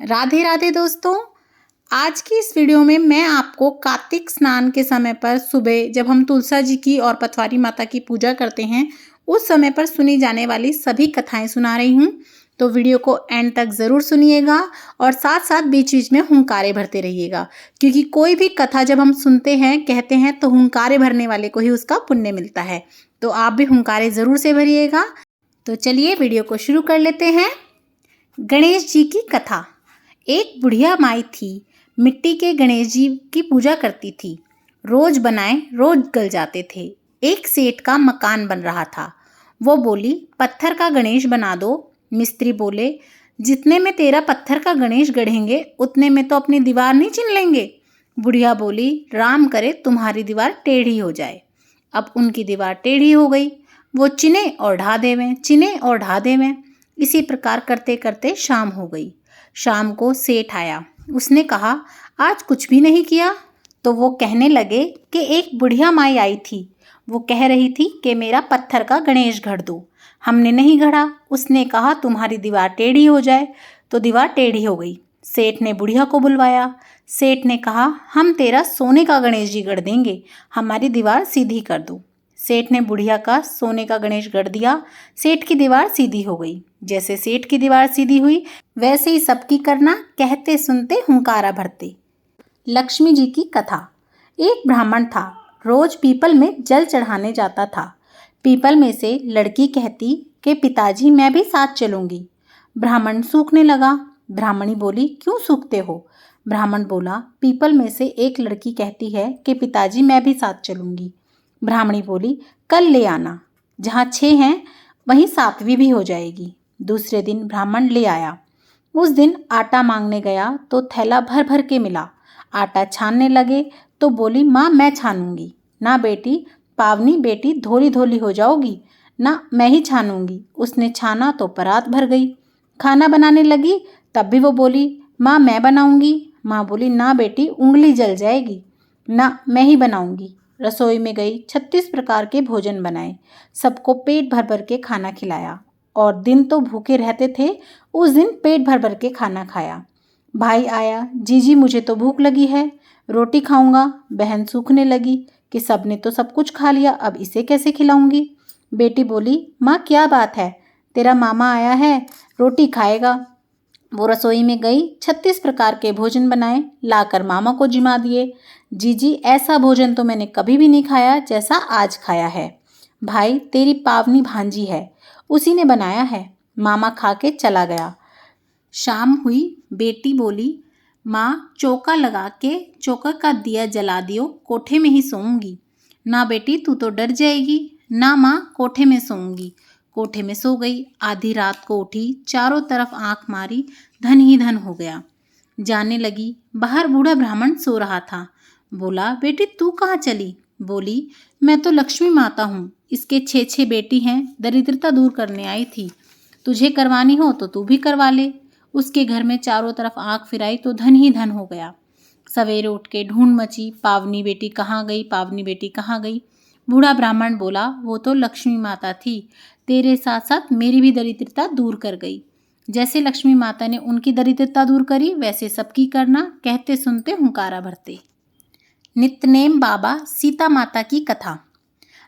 राधे राधे दोस्तों। आज की इस वीडियो में मैं आपको कार्तिक स्नान के समय पर सुबह जब हम तुलसा जी की और पथवारी माता की पूजा करते हैं उस समय पर सुनी जाने वाली सभी कथाएं सुना रही हूँ। तो वीडियो को एंड तक ज़रूर सुनिएगा और साथ साथ बीच बीच में हुंकारे भरते रहिएगा, क्योंकि कोई भी कथा जब हम सुनते हैं कहते हैं तो हुंकारे भरने वाले को ही उसका पुण्य मिलता है। तो आप भी हुंकारे ज़रूर से भरिएगा। तो चलिए वीडियो को शुरू कर लेते हैं। गणेश जी की कथा। एक बुढ़िया माई थी, मिट्टी के गणेश जी की पूजा करती थी। रोज बनाए रोज गल जाते थे। एक सेठ का मकान बन रहा था। वो बोली, पत्थर का गणेश बना दो। मिस्त्री बोले, जितने में तेरा पत्थर का गणेश गढ़ेंगे उतने में तो अपनी दीवार नहीं चिन लेंगे। बुढ़िया बोली, राम करे तुम्हारी दीवार टेढ़ी हो जाए। अब उनकी दीवार टेढ़ी हो गई। वो चिने और ढा देवें, चिने और ढा देवें। इसी प्रकार करते करते शाम हो गई। शाम को सेठ आया। उसने कहा, आज कुछ भी नहीं किया। तो वो कहने लगे कि एक बुढ़िया माई आई थी। वो कह रही थी कि मेरा पत्थर का गणेश गढ़ दो। हमने नहीं गढ़ा। उसने कहा तुम्हारी दीवार टेढ़ी हो जाए, तो दीवार टेढ़ी हो गई। सेठ ने बुढ़िया को बुलवाया। सेठ ने कहा, हम तेरा सोने का गणेश जी गढ़ देंगे, हमारी दीवार सीधी कर दो। सेठ ने बुढ़िया का सोने का गणेश गढ़ दिया। सेठ की दीवार सीधी हो गई। जैसे सेठ की दीवार सीधी हुई वैसे ही सबकी करना, कहते सुनते हुंकारा भरते। लक्ष्मी जी की कथा। एक ब्राह्मण था, रोज पीपल में जल चढ़ाने जाता था। पीपल में से लड़की कहती कि पिताजी मैं भी साथ चलूंगी। ब्राह्मण सूखने लगा। ब्राह्मणी बोली, क्यों सूखते हो? ब्राह्मण बोला, पीपल में से एक लड़की कहती है कि पिताजी मैं भी साथ चलूंगी। ब्राह्मणी बोली, कल ले आना, जहाँ 6 हैं वहीं 7वीं भी हो जाएगी। दूसरे दिन ब्राह्मण ले आया। उस दिन आटा मांगने गया तो थैला भर भर के मिला। आटा छानने लगे तो बोली, माँ मैं छानूंगी। ना बेटी, पावनी बेटी धोली धोली हो जाओगी, ना मैं ही छानूंगी। उसने छाना तो परात भर गई। खाना बनाने लगी तब भी वो बोली, माँ मैं बनाऊंगी। माँ बोली, ना बेटी उंगली जल जाएगी, ना मैं ही बनाऊंगी। रसोई में गई, 36 प्रकार के भोजन बनाए, सबको पेट भर भर के खाना खिलाया। और दिन तो भूखे रहते थे, उस दिन पेट भर भर के खाना खाया। भाई आया, जीजी मुझे तो भूख लगी है, रोटी खाऊंगा। बहन सूखने लगी कि सबने तो सब कुछ खा लिया, अब इसे कैसे खिलाऊंगी। बेटी बोली, माँ क्या बात है, तेरा मामा आया है, रोटी खाएगा। वो रसोई में गई, 36 प्रकार के भोजन बनाए, लाकर मामा को जिमा दिए। जीजी ऐसा भोजन तो मैंने कभी भी नहीं खाया जैसा आज खाया है। भाई तेरी पावनी भांजी है, उसी ने बनाया है। मामा खा के चला गया। शाम हुई। बेटी बोली, माँ चौका लगा के चौका का दिया जला दियो, कोठे में ही सोऊंगी। ना बेटी तू तो डर जाएगी। ना माँ, कोठे में सोऊंगी। कोठे में सो गई। आधी रात को उठी, चारों तरफ आंख मारी, धन ही धन हो गया। जाने लगी। बाहर बूढ़ा ब्राह्मण सो रहा था। बोला, बेटी तू कहाँ चली? बोली, मैं तो लक्ष्मी माता हूँ, इसके 6 बेटी हैं, दरिद्रता दूर करने आई थी। तुझे करवानी हो तो तू भी करवा ले। उसके घर में चारों तरफ आंख फिराई तो धन ही धन हो गया। सवेरे उठ के ढूंढ मची, पावनी बेटी कहाँ गई, पावनी बेटी कहाँ गई। बूढ़ा ब्राह्मण बोला, वो तो लक्ष्मी माता थी, तेरे साथ साथ मेरी भी दरिद्रता दूर कर गई। जैसे लक्ष्मी माता ने उनकी दरिद्रता दूर करी वैसे सबकी करना, कहते सुनते हुंकारा भरते। नित्यनेम बाबा सीता माता की कथा।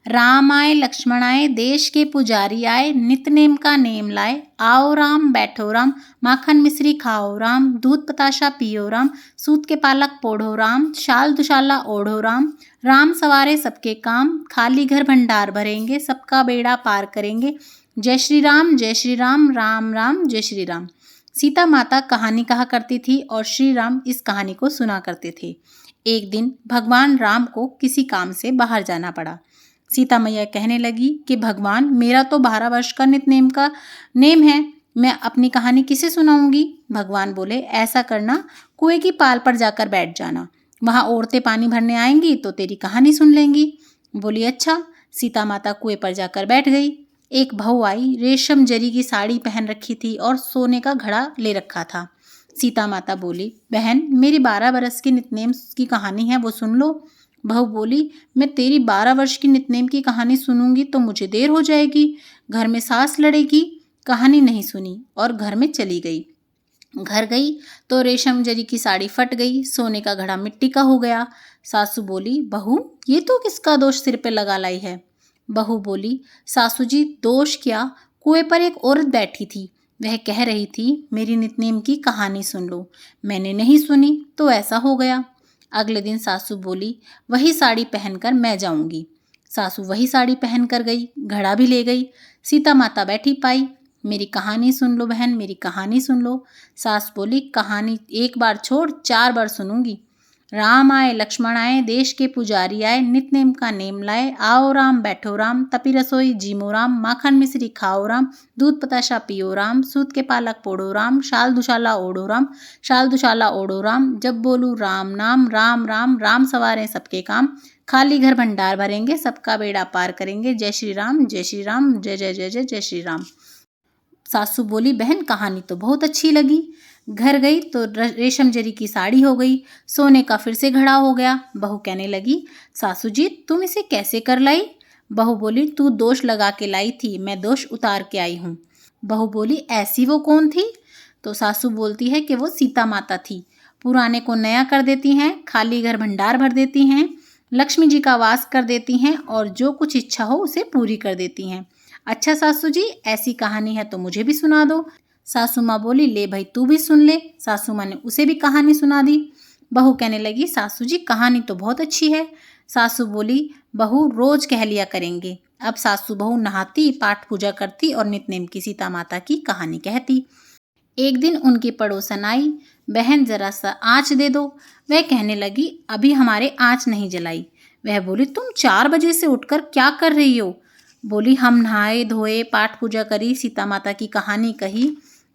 राम आए लक्ष्मण आए, देश के पुजारी आए, नित्यनेम का नेम लाए। आओ राम बैठो राम, माखन मिश्री खाओ राम, दूध बताशा पियो राम, सूत के पालक पोढ़ो राम, शाल दुशाला ओढ़ो राम। राम सवारे सबके काम, खाली घर भंडार भरेंगे, सबका बेड़ा पार करेंगे। जय श्री राम राम राम जय श्री राम। सीता माता कहानी कहा करती थी और श्री राम इस कहानी को सुना करते थे। एक दिन भगवान राम को किसी काम से बाहर जाना पड़ा। सीता मैया कहने लगी कि भगवान मेरा तो 12 वर्ष का नित्यनेम का नेम है, मैं अपनी कहानी किसे सुनाऊंगी। भगवान बोले, ऐसा करना, कुएं की पाल पर जाकर बैठ जाना, वहां औरतें पानी भरने आएंगी तो तेरी कहानी सुन लेंगी। बोली, अच्छा। सीता माता कुएं पर जाकर बैठ गई। एक बहू आई, रेशम जरी की साड़ी पहन रखी थी और सोने का घड़ा ले रखा था। सीता माता बोली, बहन मेरी 12 बरस की नित्यनेम की कहानी है, वो सुन लो। बहू बोली, मैं तेरी 12 वर्ष की नित्यनेम की कहानी सुनूंगी तो मुझे देर हो जाएगी, घर में सास लड़ेगी। कहानी नहीं सुनी और घर में चली गई। घर गई तो रेशम जरी की साड़ी फट गई, सोने का घड़ा मिट्टी का हो गया। सासू बोली, बहू ये तो किसका दोष सिर पे लगा लाई है। बहू बोली, सासू जी दोष क्या, कुएं पर एक औरत बैठी थी, वह कह रही थी मेरी नितनेम की कहानी सुन लो, मैंने नहीं सुनी तो ऐसा हो गया। अगले दिन सासू बोली, वही साड़ी पहनकर मैं जाऊंगी। सासू वही साड़ी पहन कर गई, घड़ा भी ले गई। सीता माता बैठी पाई, मेरी कहानी सुन लो बहन, मेरी कहानी सुन लो। सास बोली, कहानी एक बार छोड़ 4 बार सुनूंगी। राम आए लक्ष्मण आए, देश के पुजारी आए, नित नेम का नेम लाए, आओ राम बैठो राम, तपी रसोई जीमो राम, माखन मिश्री खाओ राम, दूध बताशा पियो राम, सूत के पालक पोड़ो राम, शाल दुशाला ओढ़ो राम, शाल दुशाला ओढ़ो राम, जब बोलू राम नाम, राम राम राम सवारे सबके काम, खाली घर भंडार भरेंगे, सबका बेड़ा पार करेंगे, जय श्री राम जय श्री राम, जय जय जय जय जय श्री राम। सासू बोली, बहन कहानी तो बहुत अच्छी लगी। घर गई तो रेशम जरी की साड़ी हो गई, सोने का फिर से घड़ा हो गया। बहू कहने लगी, सासू जी तुम इसे कैसे कर लाई। बहू बोली, तू दोष लगा के लाई थी, मैं दोष उतार के आई हूँ। बहू बोली, ऐसी वो कौन थी। तो सासू बोलती है कि वो सीता माता थी, पुराने को नया कर देती हैं, खाली घर भंडार भर देती हैं, लक्ष्मी जी का वास कर देती हैं और जो कुछ इच्छा हो उसे पूरी कर देती हैं। अच्छा सासू जी, ऐसी कहानी है तो मुझे भी सुना दो। सासू माँ बोली, ले भाई तू भी सुन ले। सासू माँ ने उसे भी कहानी सुना दी। बहू कहने लगी, सासू जी कहानी तो बहुत अच्छी है। सासू बोली, बहू रोज कह लिया करेंगे। अब सासू बहू नहाती, पाठ पूजा करती और नितनेम की सीता माता की कहानी कहती। एक दिन उनकी पड़ोसन आई, बहन जरा सा आँच दे दो। वह कहने लगी, अभी हमारे आँच नहीं जलाई। वह बोली, तुम 4 बजे से उठकर क्या कर रही हो। बोली, हम नहाए धोए, पाठ पूजा करी, सीता माता की कहानी कही।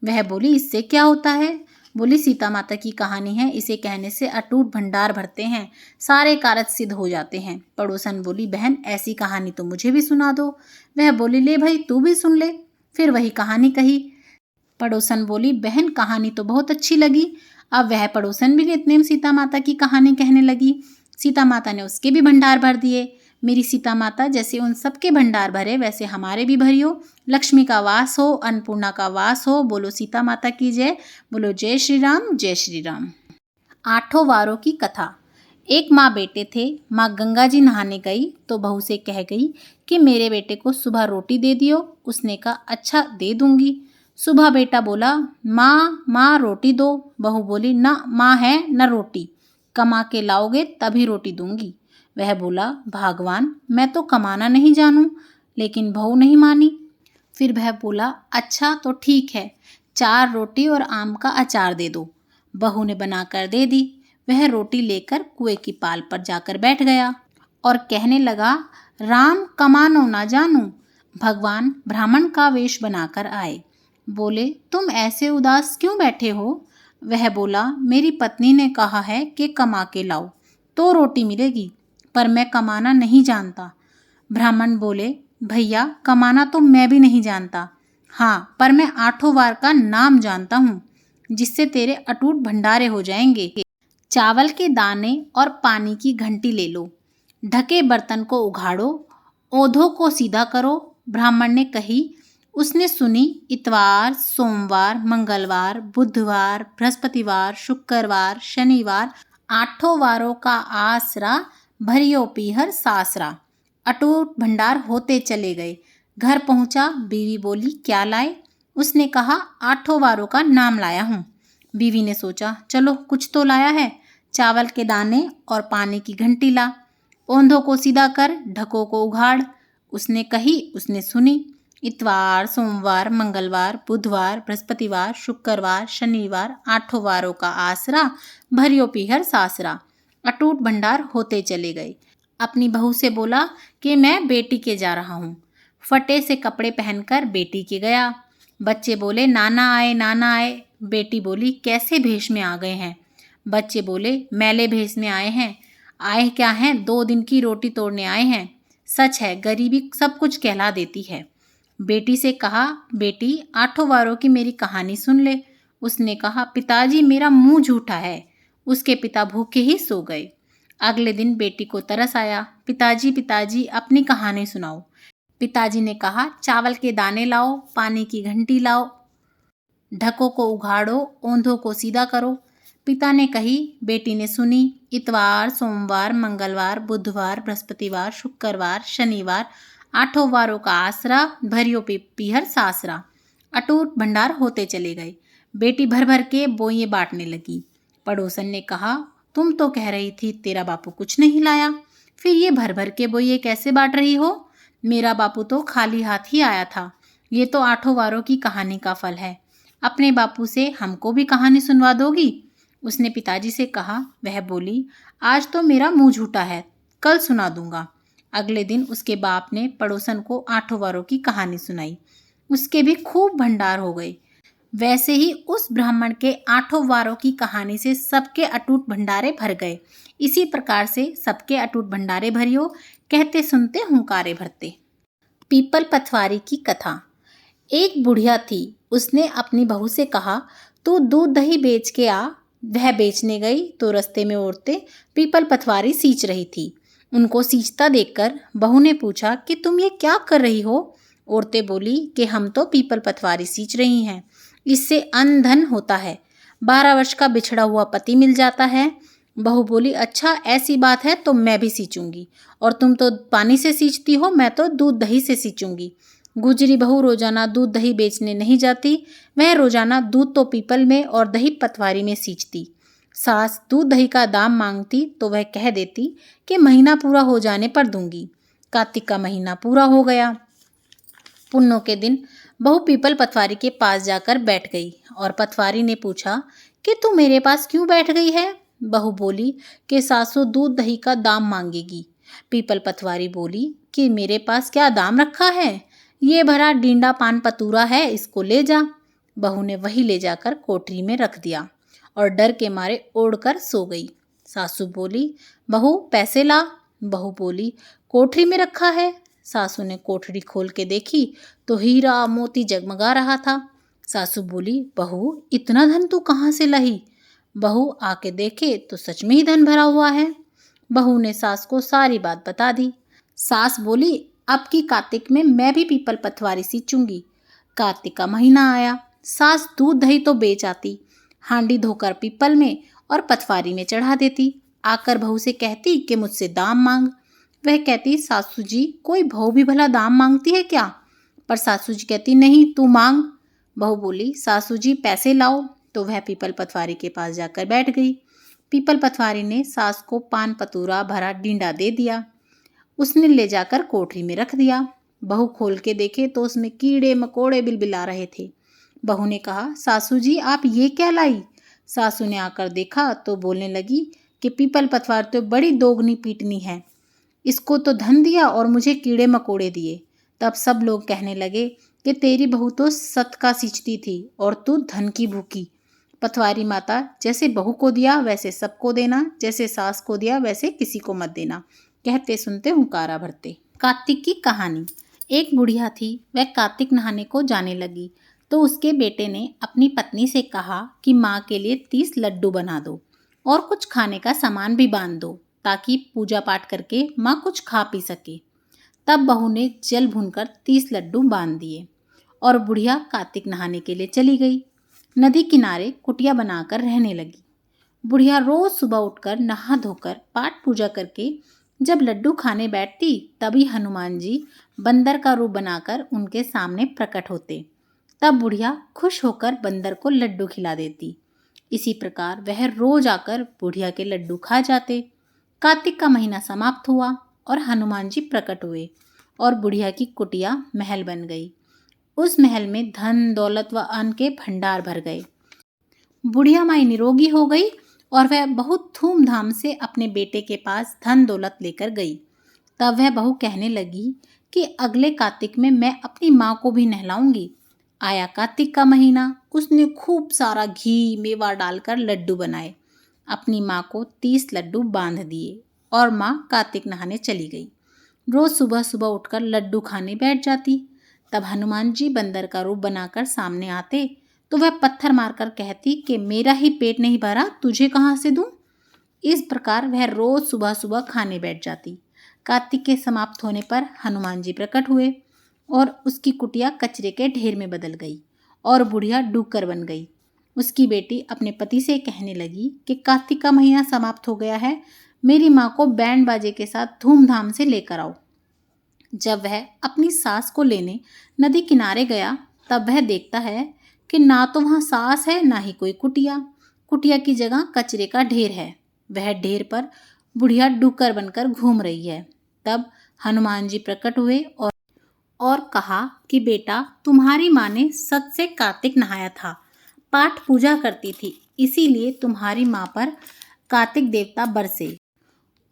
वह बोली, इससे क्या होता है। बोली, सीता माता की कहानी है, इसे कहने से अटूट भंडार भरते हैं, सारे कारज सिद्ध हो जाते हैं। पड़ोसन बोली, बहन ऐसी कहानी तो मुझे भी सुना दो। वह बोली, ले भाई तू भी सुन ले। फिर वही कहानी कही। पड़ोसन बोली, बहन कहानी तो बहुत अच्छी लगी। अब वह पड़ोसन भी नितनेम सीता माता की कहानी कहने लगी। सीता माता ने उसके भी भंडार भर दिए। मेरी सीता माता जैसे उन सबके भंडार भरे, वैसे हमारे भी भरियो। लक्ष्मी का वास हो, अन्नपूर्णा का वास हो। बोलो सीता माता की जय, बोलो जय श्री राम जय श्री राम। 8 वारों की कथा। एक माँ बेटे थे। माँ गंगा जी नहाने गई तो बहू से कह गई कि मेरे बेटे को सुबह रोटी दे दियो। उसने कहा, अच्छा दे दूंगी। सुबह बेटा बोला, माँ माँ रोटी दो। बहू बोली, ना माँ है न रोटी, कमा के लाओगे तभी रोटी दूंगी। वह बोला, भगवान मैं तो कमाना नहीं जानूं। लेकिन बहू नहीं मानी। फिर वह बोला, अच्छा तो ठीक है, 4 रोटी और आम का अचार दे दो। बहू ने बनाकर दे दी। वह रोटी लेकर कुएं की पाल पर जाकर बैठ गया और कहने लगा, राम कमानो ना जानू। भगवान ब्राह्मण का वेश बनाकर आए। बोले, तुम ऐसे उदास क्यों बैठे हो। वह बोला, मेरी पत्नी ने कहा है कि कमा के लाओ तो रोटी मिलेगी, पर मैं कमाना नहीं जानता। ब्राह्मण बोले, भैया कमाना तो मैं भी नहीं जानता, हाँ पर मैं 8 वार का नाम जानता हूँ, जिससे तेरे अटूट भंडारे हो जाएंगे। चावल के दाने और पानी की घंटी ले लो, ढके बर्तन को उघाड़ो, ओधों को सीधा करो। ब्राह्मण ने कही, उसने सुनी। इतवार, सोमवार, मंगलवार, बुधवार, बृहस्पतिवार, शुक्रवार, शनिवार, 8 वारों का आसरा, भरियो पीहर सासरा। अटूट भंडार होते चले गए। घर पहुंचा, बीवी बोली, क्या लाए। उसने कहा, 8 वारों का नाम लाया हूँ। बीवी ने सोचा, चलो कुछ तो लाया है। चावल के दाने और पानी की घंटी ला, ओंधों को सीधा कर, ढकों को उघाड़। उसने कही, उसने सुनी। इतवार, सोमवार, मंगलवार, बुधवार, बृहस्पतिवार, शुक्रवार, शनिवार, 8 वारों का आसरा, भरियो पीहर सासरा। अटूट भंडार होते चले गए। अपनी बहू से बोला कि मैं बेटी के जा रहा हूँ। फटे से कपड़े पहनकर बेटी के गया। बच्चे बोले, नाना आए नाना आए। बेटी बोली, कैसे भेष में आ गए हैं। बच्चे बोले, मैले भेष में आए हैं। आए क्या हैं, 2 दिन की रोटी तोड़ने आए हैं। सच है, गरीबी सब कुछ कहला देती है। बेटी से कहा, बेटी 8 वारों की मेरी कहानी सुन ले। उसने कहा, पिताजी मेरा मुंह झूठा है। उसके पिता भूखे ही सो गए। अगले दिन बेटी को तरस आया, पिताजी पिताजी अपनी कहानी सुनाओ। पिताजी ने कहा, चावल के दाने लाओ, पानी की घंटी लाओ, ढकों को उघाड़ो, ओंधों को सीधा करो। पिता ने कही, बेटी ने सुनी। इतवार, सोमवार, मंगलवार, बुधवार, बृहस्पतिवार, शुक्रवार, शनिवार, 8 वारों का आसरा, भरियो पे पीहर सासरा। अटूट भंडार होते चले गए। बेटी भर भर के बोइये बांटने लगी। पड़ोसन ने कहा, तुम तो कह रही थी तेरा बापू कुछ नहीं लाया, फिर ये भर भर के बोइये कैसे बांट रही हो? मेरा बापू तो खाली हाथ ही आया था। ये तो 8 वारों की कहानी का फल है। अपने बापू से हमको भी कहानी सुनवा दोगी? उसने पिताजी से कहा। वह बोली, आज तो मेरा मुंह झूठा है, कल सुना दूंगा। अगले दिन उसके बाप ने पड़ोसन को 8 वारों की कहानी सुनाई। उसके भी खूब भंडार हो गए। वैसे ही उस ब्राह्मण के 8 वारों की कहानी से सबके अटूट भंडारे भर गए। इसी प्रकार से सबके अटूट भंडारे भरियो, कहते सुनते हुंकारे भरते। पीपल पथवारी की कथा। एक बुढ़िया थी। उसने अपनी बहू से कहा, तू दूध दही बेच के आ। वह बेचने गई तो रास्ते में औरतें पीपल पथवारी सींच रही थी। उनको सींचता देखकर बहू ने पूछा कि तुम ये क्या कर रही हो? औरतें बोली कि हम तो पीपल पथवारी सींच रही हैं, इससे अन्न धन होता है, 12 वर्ष का बिछड़ा हुआ पति मिल जाता है। बहू बोली, अच्छा ऐसी बात है तो मैं भी सींचूंगी, और तुम तो पानी से सींचती हो, मैं तो दूध दही से सींचूंगी। गुजरी बहू रोजाना दूध दही बेचने नहीं जाती, वह रोजाना दूध तो पीपल में और दही पथवारी में सींचती। सास दूध दही का दाम मांगती तो वह कह देती कि महीना पूरा हो जाने पर दूंगी। कार्तिक का महीना पूरा हो गया। पुन्नों के दिन बहू पीपल पथवारी के पास जाकर बैठ गई और पथवारी ने पूछा कि तू मेरे पास क्यों बैठ गई है? बहू बोली कि सासू दूध दही का दाम मांगेगी। पीपल पथवारी बोली कि मेरे पास क्या दाम रखा है? ये भरा डींडा पान पतूरा है, इसको ले जा। बहू ने वही ले जाकर कोठरी में रख दिया और डर के मारे ओढ़कर सो गई। सासू बोली, बहू पैसे ला। बहू बोली, कोठरी में रखा है। सासू ने कोठरी खोल के देखी तो हीरा मोती जगमगा रहा था। सासू बोली, बहू इतना धन तू कहाँ से लाई? बहू आके देखे तो सच में ही धन भरा हुआ है। बहू ने सास को सारी बात बता दी। सास बोली, अब की कार्तिक में मैं भी पीपल पथवारी सींचूंगी। कार्तिक का महीना आया। सास दूध दही तो बेच आती, हांडी धोकर पीपल में और पथवारी में चढ़ा देती। आकर बहू से कहती कि मुझसे दाम मांग। वह कहती, सासू जी कोई बहू भी भला दाम मांगती है क्या? पर सासू जी कहती, नहीं तू मांग। बहू बोली, सासू जी पैसे लाओ। तो वह पीपल पथवारी के पास जाकर बैठ गई। पीपल पथवारी ने सास को पान पतूरा भरा डींडा दे दिया। उसने ले जाकर कोठरी में रख दिया। बहू खोल के देखे तो उसमें कीड़े मकोड़े बिलबिला रहे थे। बहू ने कहा, सासू जी आप ये क्या लाई? सासू ने आकर देखा तो बोलने लगी कि पीपल पथवार तो बड़ी दोगनी पीटनी है, इसको तो धन दिया और मुझे कीड़े मकोड़े दिए। तब सब लोग कहने लगे कि तेरी बहू तो सत का सींचती थी और तू धन की भूखी। पथवारी माता, जैसे बहू को दिया वैसे सबको देना, जैसे सास को दिया वैसे किसी को मत देना, कहते सुनते हुंकारा भरते। कार्तिक की कहानी। एक बुढ़िया थी। वह कार्तिक नहाने को जाने लगी तो उसके बेटे ने अपनी पत्नी से कहा कि माँ के लिए 30 लड्डू बना दो और कुछ खाने का सामान भी बांध दो, ताकि पूजा पाठ करके माँ कुछ खा पी सके। तब बहू ने जल भूनकर 30 लड्डू बांध दिए और बुढ़िया कार्तिक नहाने के लिए चली गई। नदी किनारे कुटिया बनाकर रहने लगी। बुढ़िया रोज सुबह उठकर नहा धोकर पाठ पूजा करके जब लड्डू खाने बैठती, तभी हनुमान जी बंदर का रूप बनाकर उनके सामने प्रकट होते। तब बुढ़िया खुश होकर बंदर को लड्डू खिला देती। इसी प्रकार वह रोज आकर बुढ़िया के लड्डू खा जाते। कार्तिक का महीना समाप्त हुआ और हनुमान जी प्रकट हुए और बुढ़िया की कुटिया महल बन गई। उस महल में धन दौलत व अन्न के भंडार भर गए। बुढ़िया माई निरोगी हो गई और वह बहुत धूमधाम से अपने बेटे के पास धन दौलत लेकर गई। तब वह बहू कहने लगी कि अगले कार्तिक में मैं अपनी माँ को भी नहलाऊंगी। आया कार्तिक का महीना। उसने खूब सारा घी मेवा डालकर लड्डू बनाए। अपनी माँ को 30 लड्डू बांध दिए और माँ कार्तिक नहाने चली गई। रोज सुबह सुबह उठकर लड्डू खाने बैठ जाती। तब हनुमान जी बंदर का रूप बनाकर सामने आते तो वह पत्थर मारकर कहती कि मेरा ही पेट नहीं भरा, तुझे कहाँ से दूं? इस प्रकार वह रोज सुबह सुबह खाने बैठ जाती। कार्तिक के समाप्त होने पर हनुमान जी प्रकट हुए और उसकी कुटिया कचरे के ढेर में बदल गई और बुढ़िया डूकर बन गई। उसकी बेटी अपने पति से कहने लगी कि कार्तिक का महीना समाप्त हो गया है, मेरी माँ को बैंड बाजे के साथ धूमधाम से लेकर आओ। जब वह अपनी सास को लेने नदी किनारे गया तब वह देखता है कि ना तो वहाँ सास है ना ही कोई कुटिया। कुटिया की जगह कचरे का ढेर है। वह ढेर पर बुढ़िया डूकर बनकर घूम रही है। तब हनुमान जी प्रकट हुए और कहा कि बेटा, तुम्हारी माँ ने सच से कार्तिक नहाया था, पाठ पूजा करती थी, इसीलिए तुम्हारी माँ पर कार्तिक देवता बरसे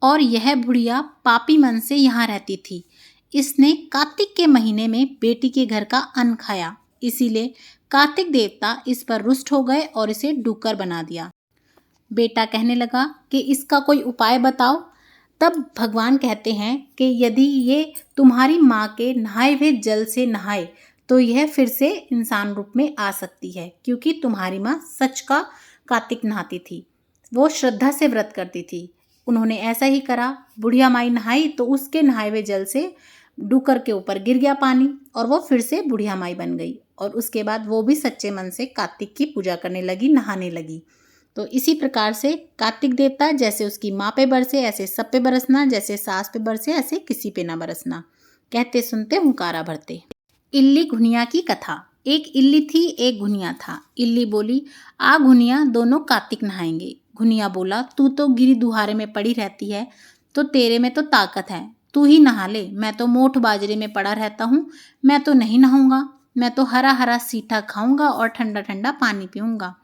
और यह बुढ़िया पापी मन से यहाँ रहती थी। इसने कार्तिक के महीने में बेटी के घर का अन्न खाया, इसीलिए कार्तिक देवता इस पर रुष्ट हो गए और इसे डूकर बना दिया। बेटा कहने लगा कि इसका कोई उपाय बताओ। तब भगवान कहते हैं कि यदि ये तुम्हारी माँ के नहाए हुए जल से नहाए तो यह फिर से इंसान रूप में आ सकती है, क्योंकि तुम्हारी माँ सच का कार्तिक नहाती थी, वो श्रद्धा से व्रत करती थी। उन्होंने ऐसा ही करा। बुढ़िया माई नहाई तो उसके नहाए हुए जल से डूकर के ऊपर गिर गया पानी और वो फिर से बुढ़िया माई बन गई और उसके बाद वो भी सच्चे मन से कार्तिक की पूजा करने लगी, नहाने लगी। तो इसी प्रकार से कार्तिक देवता जैसे उसकी माँ पे बरसे ऐसे सब पे बरसना, जैसे सास पे बरसे ऐसे किसी पे ना बरसना। कहते सुनते हुंकारा भरते। इल्ली घुनिया की कथा। एक इल्ली थी, एक घुनिया था। इल्ली बोली, आ घुनिया, दोनों कार्तिक नहाएंगे। घुनिया बोला, तू तो गिरी दुहारे में पड़ी रहती है, तो तेरे में तो ताकत है, तू ही नहा ले। मैं तो मोठ बाजरे में पड़ा रहता हूँ, मैं तो नहीं नहाऊंगा। मैं तो हरा हरा सीठा खाऊंगा और ठंडा ठंडा पानी पीऊंगा।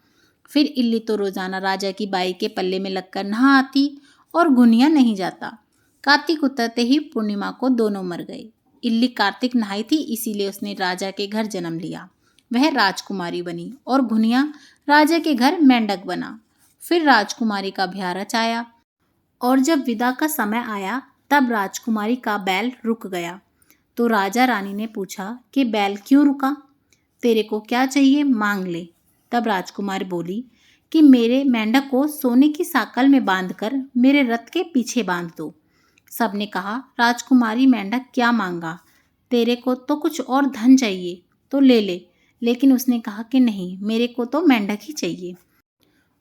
फिर इल्ली तो रोजाना राजा की बाई के पल्ले में लगकर नहा आती और घुनिया नहीं जाता। कार्तिक उतरते ही पूर्णिमा को दोनों मर गए। इल्ली कार्तिक नहाई थी, इसीलिए उसने राजा के घर जन्म लिया, वह राजकुमारी बनी, और घुनिया राजा के घर मेंढक बना। फिर राजकुमारी का ब्याह रचाया और जब विदा का समय आया तब राजकुमारी का बैल रुक गया। तो राजा रानी ने पूछा कि बैल क्यों रुका, तेरे को क्या चाहिए, मांग ले। तब राजकुमार बोली कि मेरे मेंढक को सोने की साकल में बांधकर मेरे रथ के पीछे बांध दो। सबने कहा, राजकुमारी मेंढक क्या मांगा, तेरे को तो कुछ और धन चाहिए तो ले ले। लेकिन उसने कहा कि नहीं, मेरे को तो मेंढक ही चाहिए।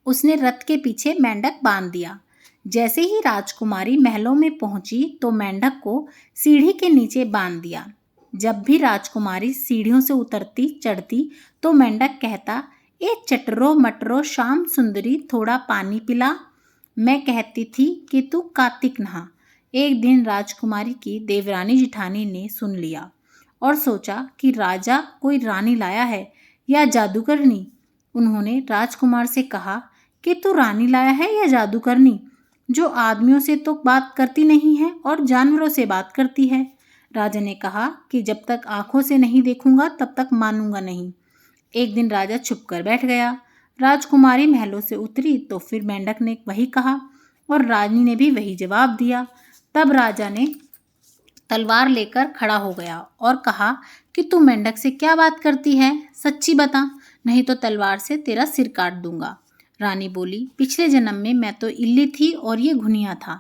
उसने रथ के पीछे मेंढक बांध दिया। जैसे ही राजकुमारी महलों में पहुंची तो मेंढक को सीढ़ी के नीचे बांध दिया। जब भी राजकुमारी सीढ़ियों से उतरती चढ़ती तो मेंढक कहता, ए चटरो मटरो शाम सुंदरी, थोड़ा पानी पिला। मैं कहती थी कि तू कार्तिक नहा। एक दिन राजकुमारी की देवरानी जिठानी ने सुन लिया और सोचा कि राजा कोई रानी लाया है या जादूगरनी। उन्होंने राजकुमार से कहा कि तू रानी लाया है या जादूगरनी, जो आदमियों से तो बात करती नहीं है और जानवरों से बात करती है। राजा ने कहा कि जब तक आंखों से नहीं देखूंगा तब तक मानूंगा नहीं। एक दिन राजा छुप कर बैठ गया। राजकुमारी महलों से उतरी तो फिर मेंढक ने वही कहा और रानी ने भी वही जवाब दिया। तब राजा ने तलवार लेकर खड़ा हो गया और कहा कि तू मेंढक से क्या बात करती है, सच्ची बता, नहीं तो तलवार से तेरा सिर काट दूंगा। रानी बोली, पिछले जन्म में मैं तो इल्ली थी और ये घुनिया था।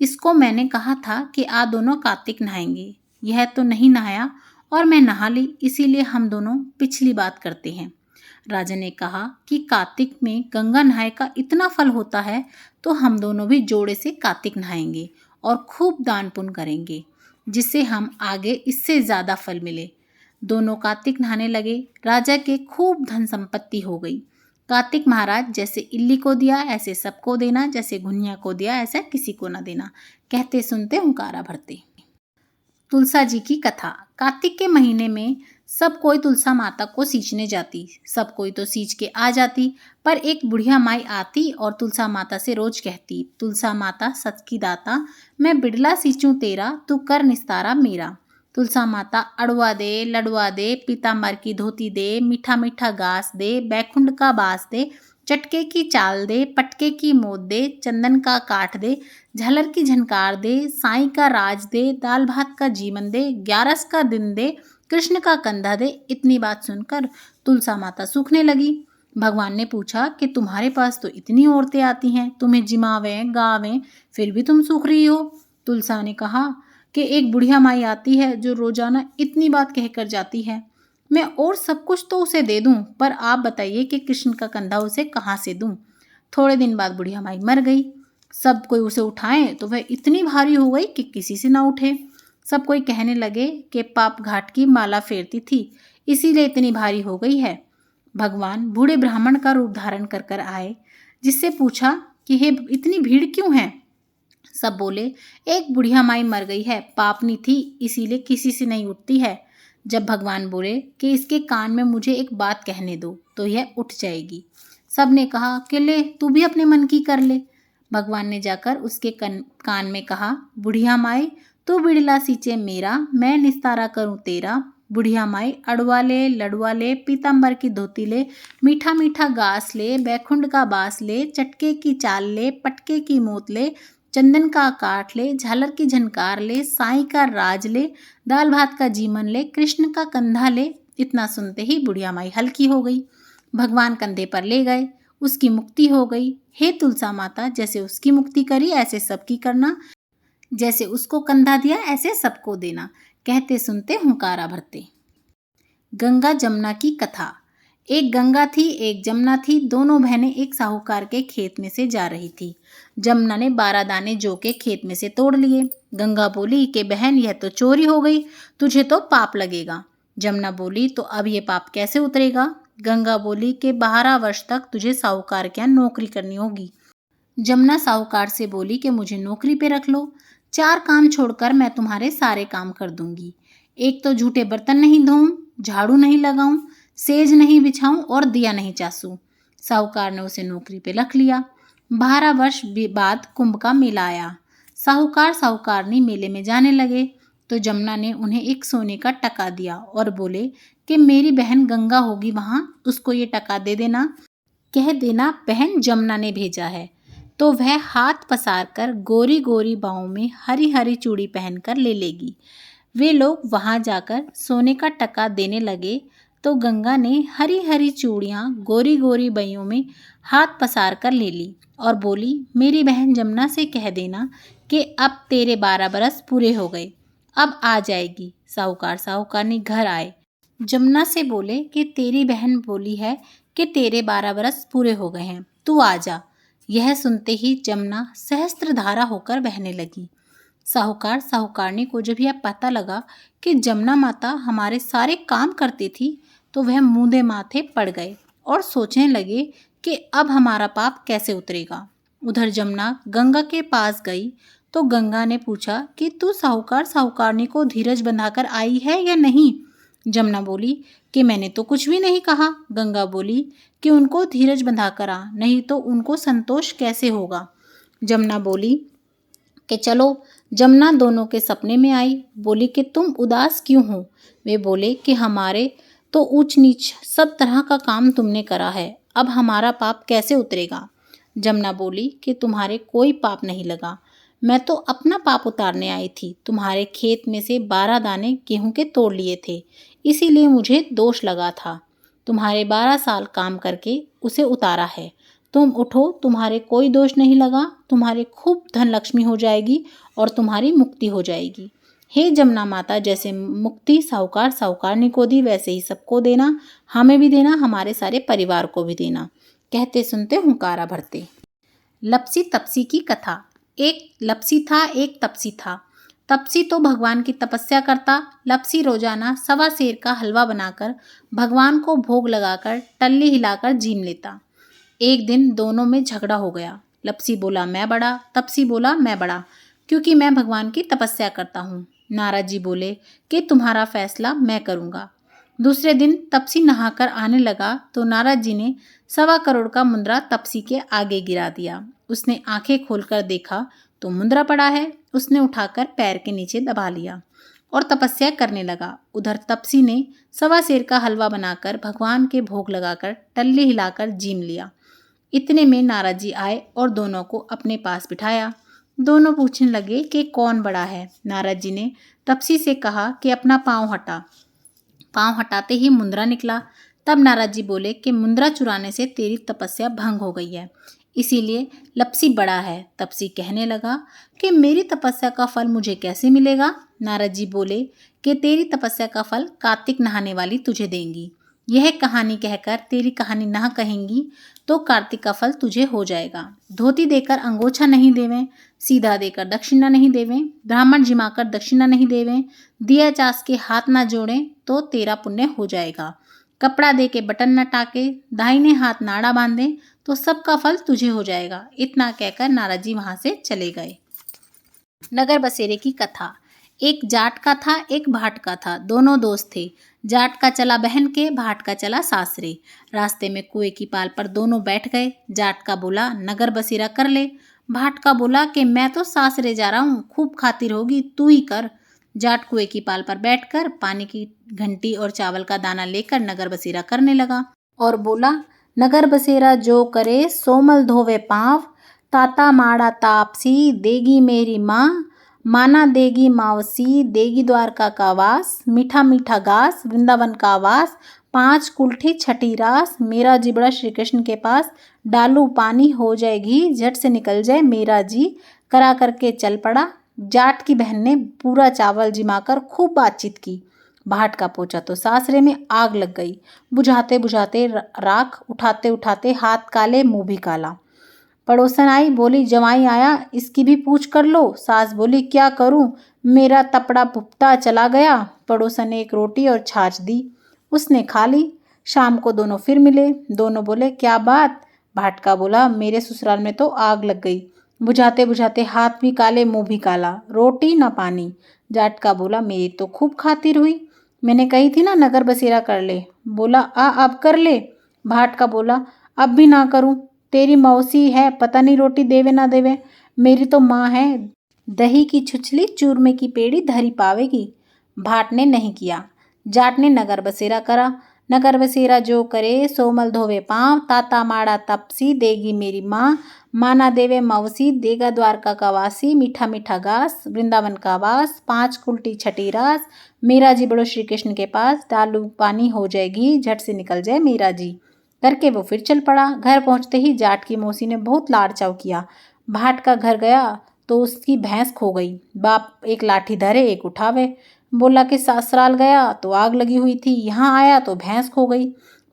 इसको मैंने कहा था कि आ दोनों कार्तिक नहाएंगे, यह तो नहीं नहाया और मैं नहा ली, इसीलिए हम दोनों पिछली बात करते हैं। राजा ने कहा कि कार्तिक में गंगा नहाए का इतना फल होता है तो हम दोनों भी जोड़े से कार्तिक नहाएंगे और खूब दान पुण्य करेंगे, जिससे हम आगे इससे ज़्यादा फल मिले। दोनों कार्तिक नहाने लगे। राजा के खूब धन संपत्ति हो गई। कार्तिक महाराज जैसे इल्ली को दिया ऐसे सबको देना, जैसे घुनिया को दिया ऐसा किसी को न देना। कहते सुनते हुंकारा भरते। तुलसा जी की कथा। कार्तिक के महीने में सब कोई तुलसा माता को सींचने जाती। सब कोई तो सींच के आ जाती, पर एक बुढ़िया माई आती और तुलसा माता से रोज कहती, तुलसा माता सच की दाता, मैं बिड़ला सींचूं तेरा, तू कर निस्तारा मेरा। तुलसा माता अड़वा दे, लड़वा दे, पीताम्बर की धोती दे, मीठा मीठा घास दे, बैकुंठ का बास दे, चटके की चाल दे, पटके की मोद दे, चंदन का काठ दे, झालर की झनकार दे, साईं का राज दे, दाल भात का जीवन दे, 11 का दिन दे, कृष्ण का कंधा दे। इतनी बात सुनकर तुलसा माता सूखने लगी। भगवान ने पूछा कि तुम्हारे पास तो इतनी औरतें आती हैं, तुम्हें जिमावें गावें, फिर भी तुम सूख रही हो। तुलसा ने कहा कि एक बुढ़िया माई आती है जो रोजाना इतनी बात कहकर जाती है। मैं और सब कुछ तो उसे दे दूं, पर आप बताइए कि कृष्ण का कंधा उसे कहाँ से दूं। थोड़े दिन बाद बुढ़िया माई मर गई। सब कोई उसे उठाए तो वह इतनी भारी हो गई कि किसी से ना उठे। सब कोई कहने लगे कि पाप घाट की माला फेरती थी, इसीलिए इतनी भारी हो गई है। भगवान बूढ़े ब्राह्मण का रूप धारण कर कर आए, जिससे पूछा कि हे, इतनी भीड़ क्यों है। सब बोले, एक बुढ़िया माई मर गई है, पापनी थी, इसीलिए किसी से नहीं उठती है। जब भगवान बोले कि इसके कान में मुझे एक बात कहने दो तो यह उठ जाएगी। सब ने कहा कि ले, तू भी अपने मन की कर ले। भगवान ने जाकर उसके कान में कहा, बुढ़िया माई तू बिड़ला सींचे मेरा, मैं निस्तारा करूं तेरा। बुढ़िया माई अड़वा ले, लड़वा ले, पीताम्बर की धोती ले, मीठा मीठा घास ले, बैकुंठ का बास ले, चटके की चाल ले, पटके की मोत ले, चंदन का काठ ले, झालर की झनकार ले, साईं का राज ले, दाल भात का जीमन ले, कृष्ण का कंधा ले। इतना सुनते ही बुढ़िया माई हल्की हो गई। भगवान कंधे पर ले गए, उसकी मुक्ति हो गई। हे तुलसा माता, जैसे उसकी मुक्ति करी ऐसे सबकी करना, जैसे उसको कंधा दिया ऐसे सबको देना। कहते सुनते हुंकारा भरते। गंगा जमुना की कथा। एक गंगा थी, एक जमुना थी। दोनों बहनें एक साहूकार के खेत में से जा रही थी। जमुना ने 12 दाने जौ के खेत में से तोड़ लिए। गंगा बोली कि बहन, यह तो चोरी हो गई, तुझे तो पाप लगेगा। जमुना बोली, तो अब ये पाप कैसे उतरेगा। गंगा बोली कि 12 वर्ष तक तुझे साहूकार के यहाँ नौकरी करनी होगी। जमुना साहूकार से बोली कि मुझे नौकरी पे रख लो, 4 काम छोड़कर मैं तुम्हारे सारे काम कर दूंगी। एक तो झूठे बर्तन नहीं धोऊं, झाड़ू नहीं लगाऊं, सेज नहीं बिछाऊं और दिया नहीं चासूं। साहूकार ने उसे नौकरी पे रख लिया। 12 वर्ष बाद कुंभ का मेला आया। साहूकार साहूकारनी मेले में जाने लगे तो जमुना ने उन्हें एक सोने का टका दिया और बोले कि मेरी बहन गंगा होगी वहां, उसको ये टका दे देना, कह देना बहन जमुना ने भेजा है। तो वह हाथ पसार कर गोरी गोरी बाहों में हरी हरी चूड़ी पहनकर ले लेगी। वे लोग वहां जाकर सोने का टका देने लगे तो गंगा ने हरी हरी चूड़ियाँ गोरी गोरी बाहों में हाथ पसार कर ले ली और बोली, मेरी बहन जमुना से कह देना कि अब तेरे 12 बरस पूरे हो गए, अब आ जाएगी। साहूकार साहूकारनी घर आए। जमुना से बोले कि तेरी बहन बोली है कि तेरे 12 बरस पूरे हो गए हैं, तू आ जा। यह सुनते ही जमुना सहस्त्रधारा होकर बहने लगी। साहूकार साहूकारनी को जब यह पता लगा कि जमुना माता हमारे सारे काम करती थी तो वह मूंदे माथे पड़ गए और सोचने लगे कि अब हमारा पाप कैसे उतरेगा। उधर जमुना गंगा के पास गई तो गंगा ने पूछा कि तू साहूकार साहूकारनी को धीरज बंधाकर आई है या नहीं। जमुना बोली कि मैंने तो कुछ भी नहीं कहा। गंगा बोली कि उनको धीरज बंधा कर आ, नहीं तो उनको संतोष कैसे होगा। जमुना बोली कि चलो। जमुना दोनों के सपने में आई। बोली कि तुम उदास क्यों हो। वे बोले कि हमारे तो ऊंच नीच सब तरह का काम तुमने करा है, अब हमारा पाप कैसे उतरेगा। जमुना बोली कि तुम्हारे कोई पाप नहीं लगा, मैं तो अपना पाप उतारने आई थी। तुम्हारे खेत में से 12 दाने गेहूं के तोड़ लिए थे, इसीलिए मुझे दोष लगा था। तुम्हारे 12 साल काम करके उसे उतारा है। तुम उठो, तुम्हारे कोई दोष नहीं लगा, तुम्हारे खूब धन लक्ष्मी हो जाएगी और तुम्हारी मुक्ति हो जाएगी। हे जमुना माता, जैसे मुक्ति साहूकार साहूकारनी को दी वैसे ही सबको देना, हमें भी देना, हमारे सारे परिवार को भी देना। कहते सुनते हुंकारा भरते। लपसी तपसी की कथा। एक लपसी था, एक तपसी था। तपसी तो भगवान की तपस्या करता। लपसी रोजाना 1.25 सेर का हलवा बनाकर भगवान को भोग लगाकर टल्ली हिलाकर जीम लेता। एक दिन दोनों में झगड़ा हो गया। लपसी बोला मैं बड़ा, तपसी बोला मैं बड़ा, क्योंकि मैं भगवान की तपस्या करता हूँ। नारद जी बोले कि तुम्हारा फैसला मैं करूँगा। दूसरे दिन तपसी नहाकर आने लगा तो नारद जी ने 1.25 करोड़ का मुंद्रा तपसी के आगे गिरा दिया। उसने आंखें खोलकर देखा तो मुंद्रा पड़ा है। उसने उठाकर पैर के नीचे दबा लिया और तपस्या करने लगा। उधर तपसी ने 1.25 सेर का हलवा बनाकर भगवान के भोग लगाकर टल्ली हिलाकर जीम लिया। इतने में नारद जी आए और दोनों को अपने पास बिठाया। दोनों पूछने लगे कि कौन बड़ा है। नारद जी ने तपसी से कहा कि अपना पाँव हटा। पाँव हटाते ही मुंद्रा निकला। तब नारद जी बोले कि मुंद्रा चुराने से तेरी तपस्या भंग हो गई है, इसीलिए लपसी बड़ा है। तपसी कहने लगा कि मेरी तपस्या का फल मुझे कैसे मिलेगा। नारद जी बोले कि तेरी तपस्या का फल कार्तिक नहाने वाली तुझे देंगी। यह कहानी कहकर तेरी कहानी ना कहेंगी तो कार्तिक का फल तुझे हो जाएगा। धोती देकर अंगोछा नहीं देवें, सीधा देकर दक्षिणा नहीं देवें, ब्राह्मण जिमाकर दक्षिणा नहीं देवें, दिया चास के हाथ ना जोड़ें तो तेरा पुण्य हो जाएगा। कपड़ा दे के बटन न टाके, दाहिने हाथ नाड़ा बांधे तो सबका फल तुझे हो जाएगा। इतना कहकर नारद जी वहां से चले गए। नगर बसेरे की कथा। एक जाट का था, एक भाट का था। दोनों दोस्त थे। जाट का चला बहन के, भाट का चला सासरे। रास्ते में कुएं की पाल पर दोनों बैठ गए। जाट का बोला नगर बसेरा कर ले। भाट का बोला कि मैं तो सासरे जा रहा हूँ, खूब खातिर होगी, तू ही कर। जाट कुएं की पाल पर बैठकर पानी की घंटी और चावल का दाना लेकर नगर बसेरा करने लगा और बोला नगर बसेरा जो करे सोमल धोवे पाँव, ताता माड़ा तापसी देगी मेरी माँ, माना देगी मावसी देगी द्वारका का वास, मीठा मीठा घास वृंदावन का वास, 5 कुल्ठी छठी रास, मेरा जिबड़ा श्री कृष्ण के पास, डालू पानी हो जाएगी झट से निकल जाए मेरा जी, करा करके चल पड़ा। जाट की बहन ने पूरा चावल जिमाकर खूब बातचीत की। भाट का पोचा तो सासरे में आग लग गई। बुझाते बुझाते राख, उठाते उठाते हाथ काले मुंह भी काला। पड़ोसन आई, बोली जवाई आया, इसकी भी पूछ कर लो। सास बोली क्या करूं, मेरा तपड़ा भुपता चला गया। पड़ोसन ने एक रोटी और छाछ दी, उसने खा ली। शाम को दोनों फिर मिले। दोनों बोले क्या बात। भाट का बोला मेरे ससुराल में तो आग लग गई, बुझाते बुझाते हाथ भी काले मुंह भी काला, रोटी न पानी। जाट का बोला मेरी तो खूब खातिर हुई, मैंने कही थी ना नगर बसेरा कर ले। बोला अब कर ले। भाट का बोला अब भी ना करूं, तेरी मौसी है, पता नहीं रोटी देवे ना देवे। मेरी तो माँ है, दही की छुछली चूरमे की पेड़ी धरी पावेगी। भाट ने नहीं किया। जाट ने नगर बसेरा करा। नगर बसेरा जो करे सोमल धोवे पाँव, ताता माड़ा तपसी देगी मेरी माँ, माना देवे मवसी देगा द्वारका का वासी, मीठा मीठा घास वृंदावन का वास, 5 कुल्टी छठी रास, मेरा जी बड़ो श्री कृष्ण के पास, डालू पानी हो जाएगी झट से निकल जाए मेरा जी, करके वो फिर चल पड़ा। घर पहुंचते ही जाट की मौसी ने बहुत लाड़ चाव किया। भाट का घर गया तो उसकी भैंस खो गई। बाप एक लाठी धरे एक उठावे। बोला कि ससुराल गया तो आग लगी हुई थी, यहाँ आया तो भैंस खो गई।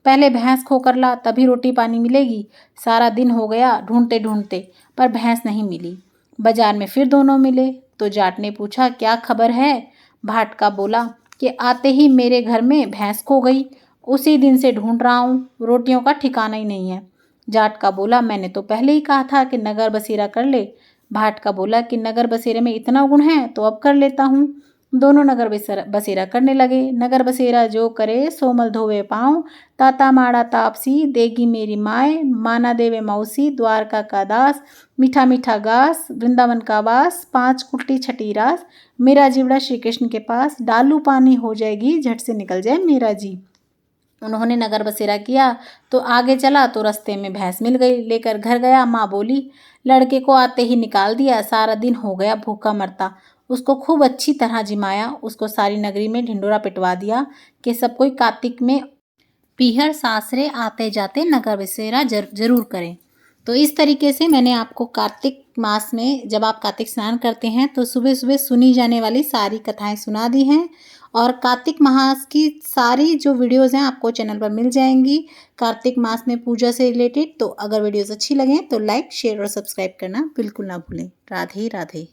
पहले भैंस खो कर ला तभी रोटी पानी मिलेगी। सारा दिन हो गया ढूंढते ढूंढते, पर भैंस नहीं मिली। बाजार में फिर दोनों मिले तो जाट ने पूछा क्या खबर है। भाट का बोला कि आते ही मेरे घर में भैंस खो गई, उसी दिन से ढूंढ रहा हूँ, रोटियों का ठिकाना ही नहीं है। जाट का बोला मैंने तो पहले ही कहा था कि नगर बसेरा कर ले। भाट का बोला कि नगर बसेरे में इतना गुण है तो अब कर लेता हूँ। दोनों नगर बसेरा करने लगे। नगर बसेरा जो करे सोमल धोवे पाँव, ताता माड़ा तापसी देगी मेरी माए, माना देवे मौसी द्वारका का दास, मीठा मीठा घास वृंदावन का वास, 5 कुल्टी छठी रास, मेरा जीवड़ा श्री कृष्ण के पास, डालू पानी हो जाएगी झट से निकल जाए मेरा जी। उन्होंने नगर बसेरा किया तो आगे चला तो रास्ते में भैंस मिल गई, लेकर घर गया। माँ बोली लड़के को आते ही निकाल दिया, सारा दिन हो गया भूखा मरता। उसको खूब अच्छी तरह जिमाया, उसको सारी नगरी में ढिंडोरा पिटवा दिया कि सब कोई कार्तिक में पीहर सासरे आते जाते नगर बसेरा जरूर करें। तो इस तरीके से मैंने आपको कार्तिक मास में जब आप कार्तिक स्नान करते हैं तो सुबह सुबह सुनी जाने वाली सारी कथाएं सुना दी हैं। और कार्तिक मास की सारी जो वीडियोस हैं आपको चैनल पर मिल जाएंगी कार्तिक मास में पूजा से रिलेटेड। तो अगर वीडियोस अच्छी लगें तो लाइक शेयर और सब्सक्राइब करना बिल्कुल ना भूलें। राधे राधे।